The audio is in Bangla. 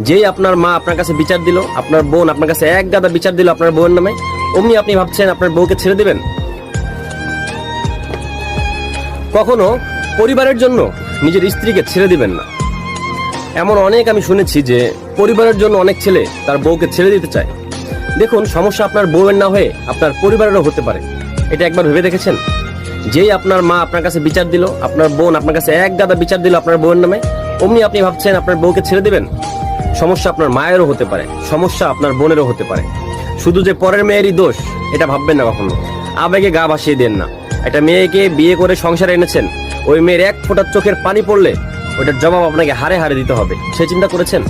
যেই আপনার মা আপনার কাছে বিচার দিল, আপনার বোন আপনার কাছে এক গাদা বিচার দিল আপনার বউয়ের নামে, অমনি আপনি ভাবছেন আপনার বউকে ছেড়ে দিবেন? কখনো পরিবারের জন্য নিজের স্ত্রীকে ছেড়ে দিবেন না। এমন অনেক আমি শুনেছি যে পরিবারের জন্য অনেক ছেলে তার বউকে ছেড়ে দিতে চায়। দেখুন, সমস্যা আপনার বউয়ের না হয়ে আপনার পরিবারেরও হতে পারে। এটা একবার ভেবে দেখেছেন? যেই আপনার মা আপনার কাছে বিচার দিল, আপনার বোন আপনার কাছে এক গাদা বিচার দিল আপনার বউয়ের নামে, অমনি আপনি ভাবছেন আপনার বউকে ছেড়ে দিবেন? সমস্যা আপনার মায়েরও হতে পারে, সমস্যা আপনার বোনেরও হতে পারে। শুধু যে পরের মেয়েরই দোষ এটা ভাববেন না কখনো। আবেগে গা ভাসিয়ে দেন না। একটা মেয়েকে বিয়ে করে সংসারে এনেছেন, ওই মেয়ের এক ফোঁটা চোখের পানি পড়লে ওইটার জবাব আপনাকে হারে হারে দিতে হবে। সে চিন্তা করেছেন?